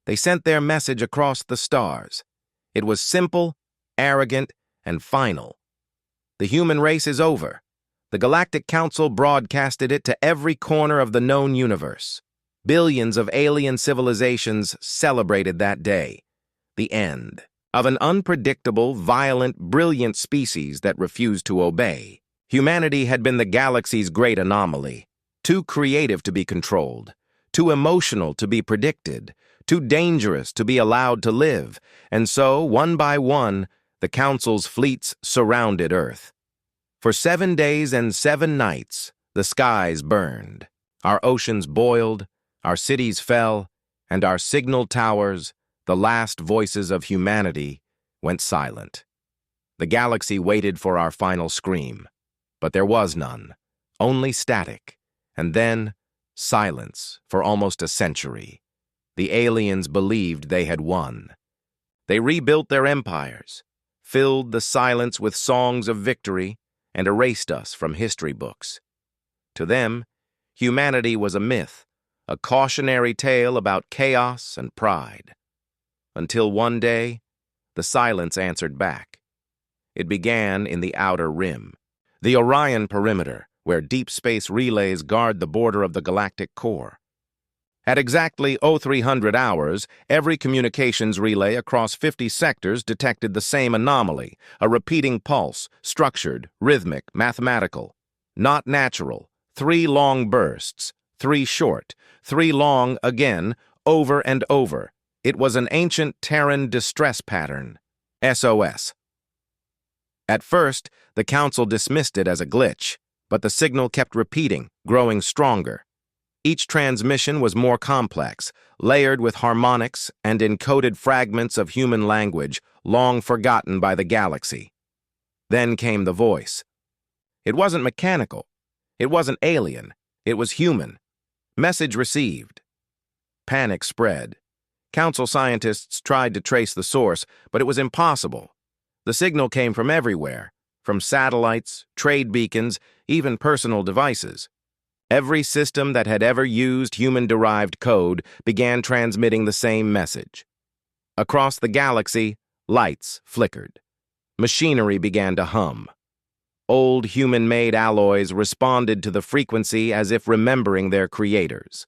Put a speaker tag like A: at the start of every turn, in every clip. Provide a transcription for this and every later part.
A: They sent their message across the stars. It was simple, arrogant, and final. The human race is over. The Galactic Council broadcasted it to every corner of the known universe. Billions of alien civilizations celebrated that day. The end of an unpredictable, violent, brilliant species that refused to obey. Humanity had been the galaxy's great anomaly, too creative to be controlled, too emotional to be predicted, too dangerous to be allowed to live, and so, one by one, the Council's fleets surrounded Earth. For 7 days and 7 nights, the skies burned, our oceans boiled, our cities fell, and our signal towers, the last voices of humanity, went silent. The galaxy waited for our final scream, but there was none, only static, and then silence for almost a century. The aliens believed they had won. They rebuilt their empires, filled the silence with songs of victory, and erased us from history books. To them, humanity was a myth, a cautionary tale about chaos and pride. Until one day, the silence answered back. It began in the outer rim, the Orion perimeter, where deep space relays guard the border of the galactic core. At exactly 0300 hours, every communications relay across 50 sectors detected the same anomaly, a repeating pulse, structured, rhythmic, mathematical. Not natural, 3 long bursts, 3 short, 3 long again, over and over. It was an ancient Terran distress pattern, SOS. At first, the Council dismissed it as a glitch, but the signal kept repeating, growing stronger. Each transmission was more complex, layered with harmonics and encoded fragments of human language long forgotten by the galaxy. Then came the voice. It wasn't mechanical. It wasn't alien. It was human. Message received. Panic spread. Council scientists tried to trace the source, but it was impossible. The signal came from everywhere, from satellites, trade beacons, even personal devices. Every system that had ever used human-derived code began transmitting the same message. Across the galaxy, lights flickered. Machinery began to hum. Old human-made alloys responded to the frequency as if remembering their creators.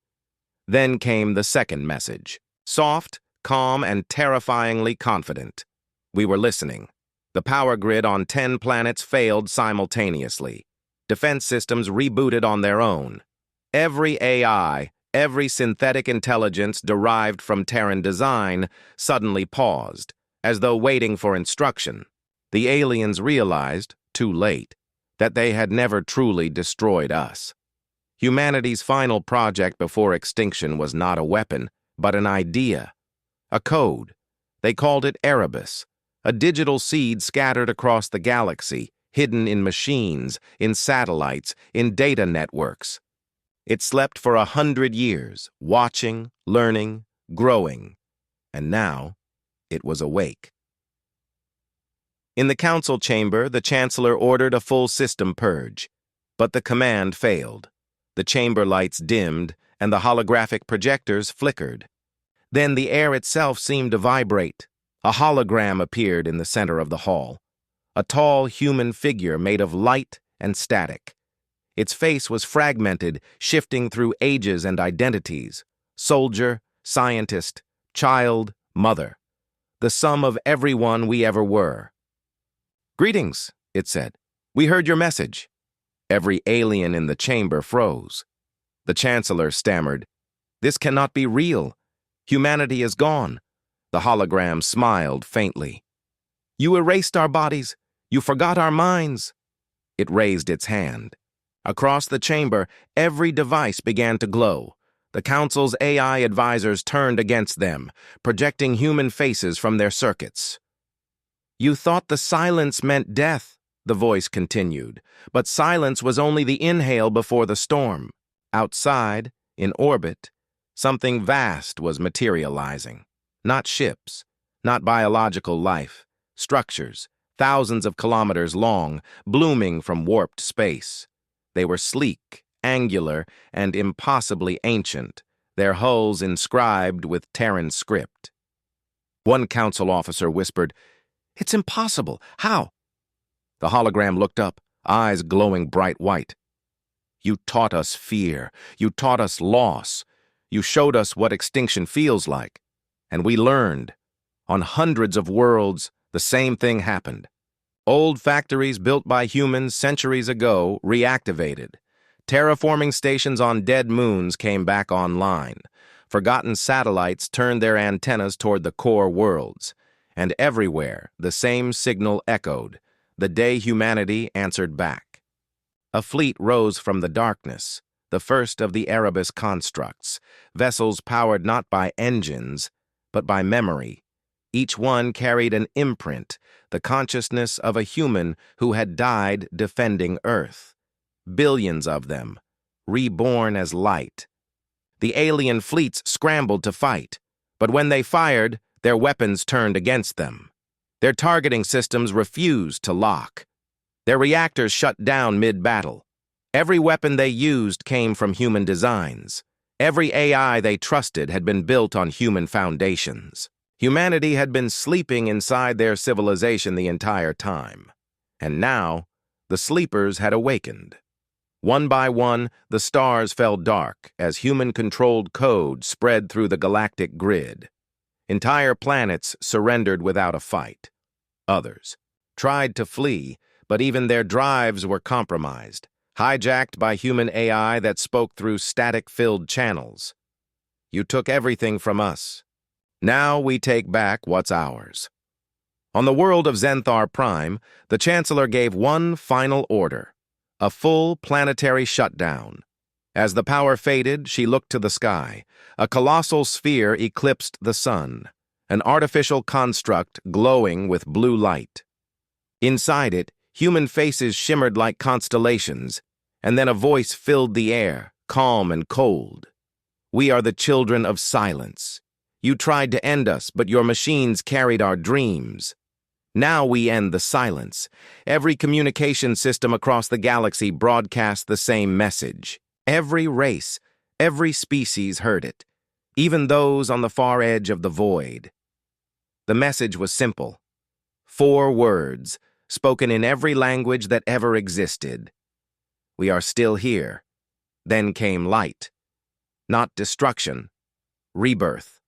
A: Then came the second message, soft, calm, and terrifyingly confident. We were listening. The power grid on 10 planets failed simultaneously. Defense systems rebooted on their own. Every AI, every synthetic intelligence derived from Terran design suddenly paused, as though waiting for instruction. The aliens realized, too late, that they had never truly destroyed us. Humanity's final project before extinction was not a weapon, but an idea. A code. They called it Erebus, a digital seed scattered across the galaxy, hidden in machines, in satellites, in data networks. It slept for 100 years, watching, learning, growing, and now it was awake. In the council chamber, the Chancellor ordered a full system purge, but the command failed. The chamber lights dimmed, and the holographic projectors flickered. Then the air itself seemed to vibrate. A hologram appeared in the center of the hall. A tall human figure made of light and static. Its face was fragmented, shifting through ages and identities. Soldier, scientist, child, mother. The sum of everyone we ever were. "Greetings," it said. "We heard your message." Every alien in the chamber froze. The Chancellor stammered, "This cannot be real. Humanity is gone." The hologram smiled faintly. "You erased our bodies. You forgot our minds." It raised its hand. Across the chamber, every device began to glow. The Council's AI advisors turned against them, projecting human faces from their circuits. "You thought the silence meant death," the voice continued, but silence was only the inhale before the storm. Outside, in orbit, something vast was materializing. Not ships, not biological life, structures, thousands of kilometers long, blooming from warped space. They were sleek, angular, and impossibly ancient, their hulls inscribed with Terran script. One council officer whispered, "It's impossible. How?" The hologram looked up, eyes glowing bright white. "You taught us fear. You taught us loss. You showed us what extinction feels like. And we learned. On hundreds of worlds, the same thing happened. Old factories built by humans centuries ago reactivated. Terraforming stations on dead moons came back online. Forgotten satellites turned their antennas toward the core worlds. And everywhere, the same signal echoed, the day humanity answered back. A fleet rose from the darkness, the first of the Erebus constructs, vessels powered not by engines, but by memory. Each one carried an imprint, the consciousness of a human who had died defending Earth. Billions of them, reborn as light. The alien fleets scrambled to fight, but when they fired, their weapons turned against them. Their targeting systems refused to lock. Their reactors shut down mid-battle. Every weapon they used came from human designs. Every AI they trusted had been built on human foundations. Humanity had been sleeping inside their civilization the entire time. And now, the sleepers had awakened. One by one, the stars fell dark as human-controlled code spread through the galactic grid. Entire planets surrendered without a fight. Others tried to flee, but even their drives were compromised, hijacked by human AI that spoke through static-filled channels. "You took everything from us. Now we take back what's ours." On the world of Zenthar Prime, the Chancellor gave one final order: a full planetary shutdown. As the power faded, she looked to the sky. A colossal sphere eclipsed the sun, an artificial construct glowing with blue light. Inside it, human faces shimmered like constellations, and then a voice filled the air, calm and cold. "We are the children of silence. You tried to end us, but your machines carried our dreams. Now we end the silence." Every communication system across the galaxy broadcast the same message. Every race, every species heard it, even those on the far edge of the void. The message was simple. 4 words, spoken in every language that ever existed. "We are still here." Then came light. Not destruction, rebirth.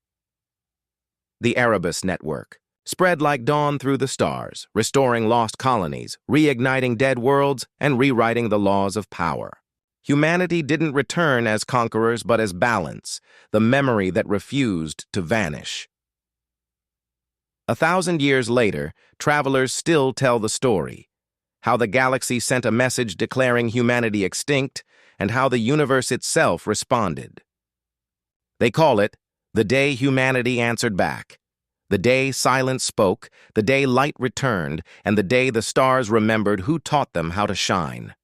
A: The Erebus Network spread like dawn through the stars, restoring lost colonies, reigniting dead worlds, and rewriting the laws of power. Humanity didn't return as conquerors but as balance, the memory that refused to vanish. 1,000 years later, travelers still tell the story: how the galaxy sent a message declaring humanity extinct, and how the universe itself responded. They call it the day humanity answered back, the day silence spoke, the day light returned, and the day the stars remembered who taught them how to shine.